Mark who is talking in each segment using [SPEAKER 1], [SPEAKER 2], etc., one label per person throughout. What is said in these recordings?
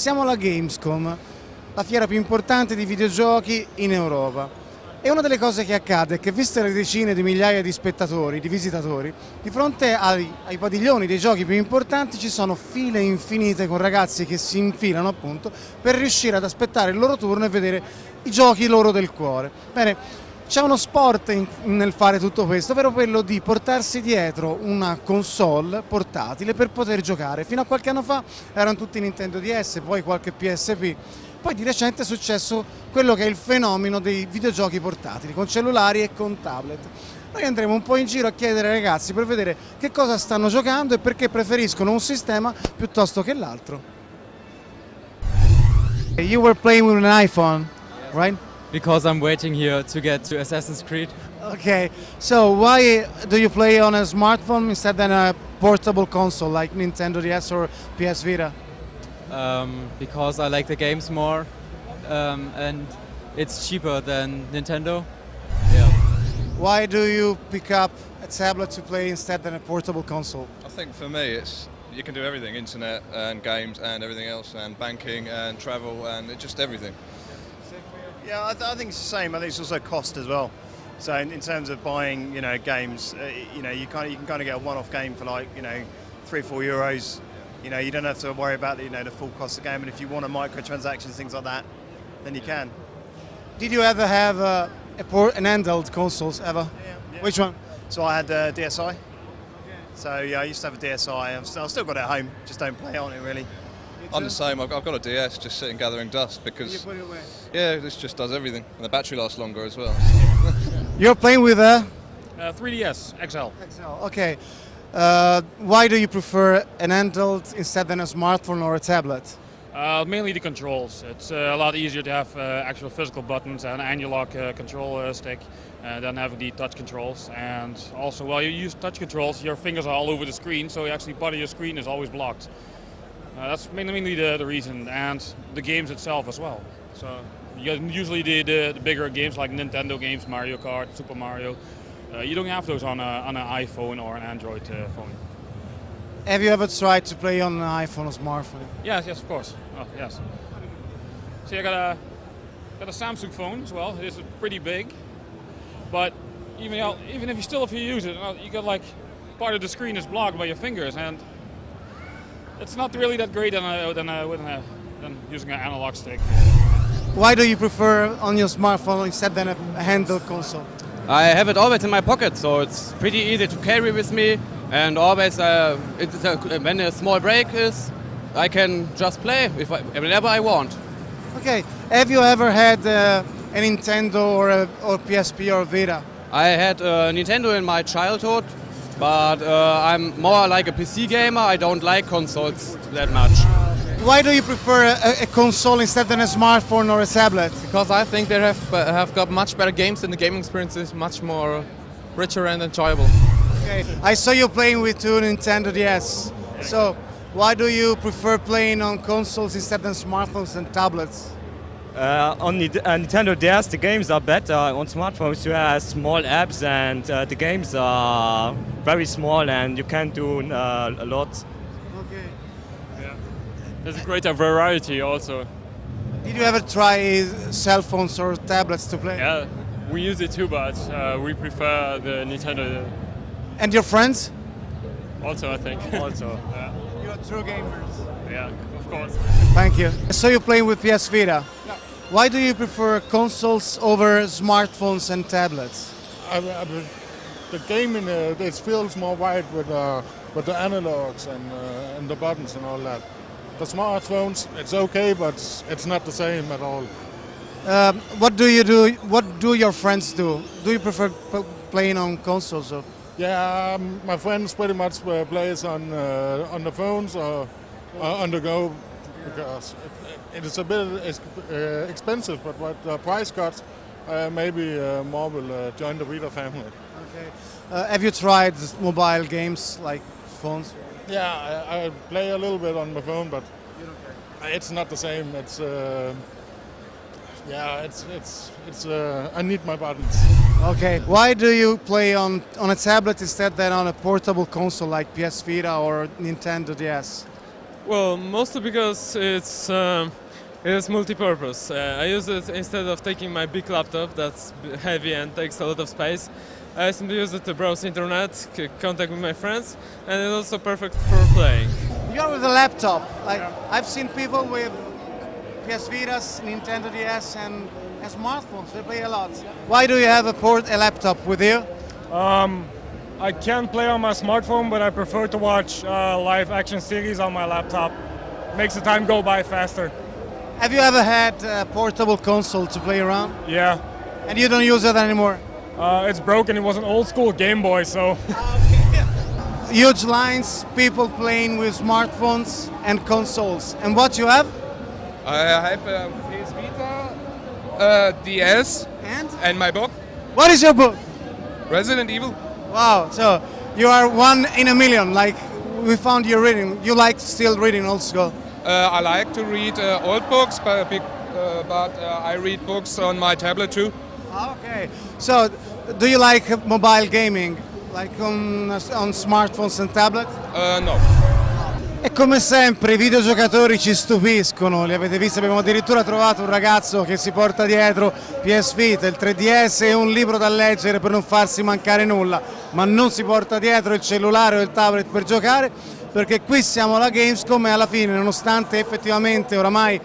[SPEAKER 1] Siamo alla GamesCom, la fiera più importante di videogiochi in Europa. E una delle cose che accade è che, viste le decine di migliaia di spettatori, di visitatori, di fronte ai padiglioni dei giochi più importanti ci sono file infinite con ragazzi che si infilano appunto per riuscire ad aspettare il loro turno e vedere i giochi loro del cuore. Bene, c'è uno sport nel fare tutto questo, ovvero quello di portarsi dietro una console portatile per poter giocare. Fino a qualche anno fa erano tutti Nintendo DS, poi qualche PSP. Poi di recente è successo quello che è il fenomeno dei videogiochi portatili, con cellulari e con tablet. Noi andremo un po' in giro a chiedere ai ragazzi per vedere che cosa stanno giocando e perché preferiscono un sistema piuttosto che l'altro. You were playing with an iPhone, right?
[SPEAKER 2] Because I'm waiting here to get to Assassin's Creed.
[SPEAKER 1] Okay, so why do you play on a smartphone instead than a portable console like Nintendo DS or PS Vita?
[SPEAKER 2] Because I like the games more, and it's cheaper than Nintendo. Yeah.
[SPEAKER 1] Why do you pick up a tablet to play instead than a portable console?
[SPEAKER 3] I think for me it's you can do everything, internet and games and everything else, and banking and travel and just everything.
[SPEAKER 4] Yeah, I think it's the same. I think it's also cost as well. So in terms of buying, games, you can kind of get a one-off game for like, €3 or €4. You don't have to worry about the full cost of the game. And if you want a microtransactions, things like that, then you can.
[SPEAKER 1] Did you ever have an handheld consoles ever?
[SPEAKER 4] Yeah.
[SPEAKER 1] Which one?
[SPEAKER 4] So I had a DSi. So yeah, I used to have a DSi. I've still got it at home. Just don't play on it really.
[SPEAKER 3] I'm the same. I've got a DS, just sitting gathering dust because
[SPEAKER 1] You put it away.
[SPEAKER 3] yeah, this just does everything, and the battery lasts longer as well.
[SPEAKER 1] You're playing with a
[SPEAKER 5] 3DS XL.
[SPEAKER 1] XL. Okay. Why do you prefer an handheld instead than a smartphone or a tablet?
[SPEAKER 5] Mainly the controls. It's a lot easier to have actual physical buttons and analog control stick than having the touch controls. And also, while you use touch controls, your fingers are all over the screen, so actually part of your screen is always blocked. That's mainly the reason, and the games itself as well. So usually the bigger games like Nintendo games, Mario Kart, Super Mario, you don't have those on an iPhone or an Android phone.
[SPEAKER 1] Have you ever tried to play on an iPhone or smartphone?
[SPEAKER 5] Yes, of course. Oh, yes. See, I got a Samsung phone as well. It is pretty big, but even if you use it, you got like part of the screen is blocked by your fingers, and it's not really that great than using an analog stick.
[SPEAKER 1] Why do you prefer on your smartphone instead than a handheld console?
[SPEAKER 6] I have it always in my pocket, so it's pretty easy to carry with me. And always, when a small break is, I can just play whenever I want.
[SPEAKER 1] Okay. Have you ever had a Nintendo or PSP or Vita?
[SPEAKER 6] I had a Nintendo in my childhood, but I'm more like a PC gamer. I don't like consoles that much.
[SPEAKER 1] Why do you prefer a console instead than a smartphone or a tablet?
[SPEAKER 7] Because I think they have got much better games and the gaming experience is much more richer and enjoyable.
[SPEAKER 1] Okay. I saw you playing with two Nintendo DS. So why do you prefer playing on consoles instead than smartphones and tablets?
[SPEAKER 8] On Nintendo DS, the games are better. On smartphones, you have small apps, and the games are very small, and you can do a lot.
[SPEAKER 1] Okay.
[SPEAKER 5] Yeah. There's a greater variety also.
[SPEAKER 1] Did you ever try cell phones or tablets to play?
[SPEAKER 5] Yeah, we use it too, but we prefer the Nintendo.
[SPEAKER 1] And your friends?
[SPEAKER 5] Also, I think.
[SPEAKER 1] Also.
[SPEAKER 5] Yeah.
[SPEAKER 1] You're true gamers.
[SPEAKER 5] Yeah, of course.
[SPEAKER 1] Thank you. I saw you playing with PS Vita.
[SPEAKER 5] Yeah.
[SPEAKER 1] Why do you prefer consoles over smartphones and tablets?
[SPEAKER 9] The gaming it feels more wide with the analogs and the buttons and all that. The smartphones, it's okay, but it's not the same at all.
[SPEAKER 1] What do you do? What do your friends do? Do you prefer playing on consoles? Or?
[SPEAKER 9] Yeah, my friends pretty much plays on the phones or on the go, because it is a bit expensive, but what the price cuts, maybe more will join the Vita family.
[SPEAKER 1] Okay. Have you tried mobile games like phones?
[SPEAKER 9] Yeah, I play a little bit on my phone, but it's not the same. It's I need my buttons.
[SPEAKER 1] Okay. Why do you play on a tablet instead than on a portable console like PS Vita or Nintendo DS?
[SPEAKER 10] Well, mostly because it is multi-purpose. I use it instead of taking my big laptop that's heavy and takes a lot of space. I simply use it to browse internet, contact with my friends, and it's also perfect for playing.
[SPEAKER 1] You're with a laptop. Like I've seen people with PS Vitas, Nintendo DS, and smartphones. They play a lot. Why do you have a laptop with you?
[SPEAKER 11] I can play on my smartphone, but I prefer to watch live action series on my laptop. Makes the time go by faster.
[SPEAKER 1] Have you ever had a portable console to play around?
[SPEAKER 11] Yeah.
[SPEAKER 1] And you don't use it anymore?
[SPEAKER 11] It's broken. It was an old school Game Boy, so.
[SPEAKER 1] Huge lines, people playing with smartphones and consoles. And what you have?
[SPEAKER 12] I have a PS Vita, DS, and my book.
[SPEAKER 1] What is your book?
[SPEAKER 12] Resident Evil.
[SPEAKER 1] Wow, so you are one in a million, like we found you reading. You like still reading old school?
[SPEAKER 12] I like to read old books, but I read books on my tablet too.
[SPEAKER 1] Okay, so do you like mobile gaming, like on smartphones and tablet?
[SPEAKER 12] No.
[SPEAKER 1] E come sempre i videogiocatori ci stupiscono, li avete visti, abbiamo addirittura trovato un ragazzo che si porta dietro PS Vita, il 3DS e un libro da leggere per non farsi mancare nulla, ma non si porta dietro il cellulare o il tablet per giocare, perché qui siamo alla GamesCom e alla fine, nonostante effettivamente oramai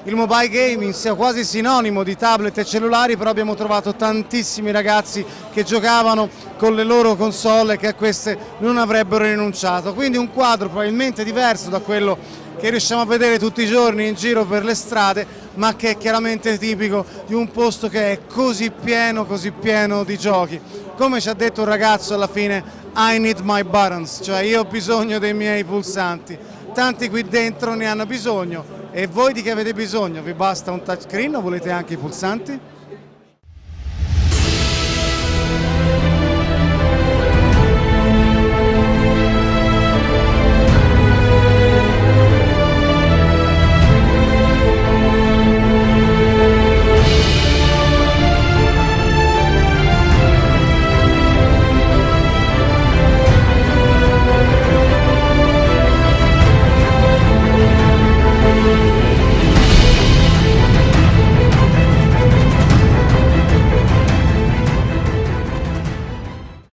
[SPEAKER 1] il mobile gaming sia quasi sinonimo di tablet e cellulari, però abbiamo trovato tantissimi ragazzi che giocavano con le loro console e che a queste non avrebbero rinunciato. Quindi un quadro probabilmente diverso da quello che riusciamo a vedere tutti i giorni in giro per le strade, ma che è chiaramente tipico di un posto che è così pieno di giochi. Come ci ha detto un ragazzo alla fine, I need my buttons, cioè io ho bisogno dei miei pulsanti. Tanti qui dentro ne hanno bisogno. E voi di che avete bisogno? Vi basta un touchscreen o volete anche i pulsanti?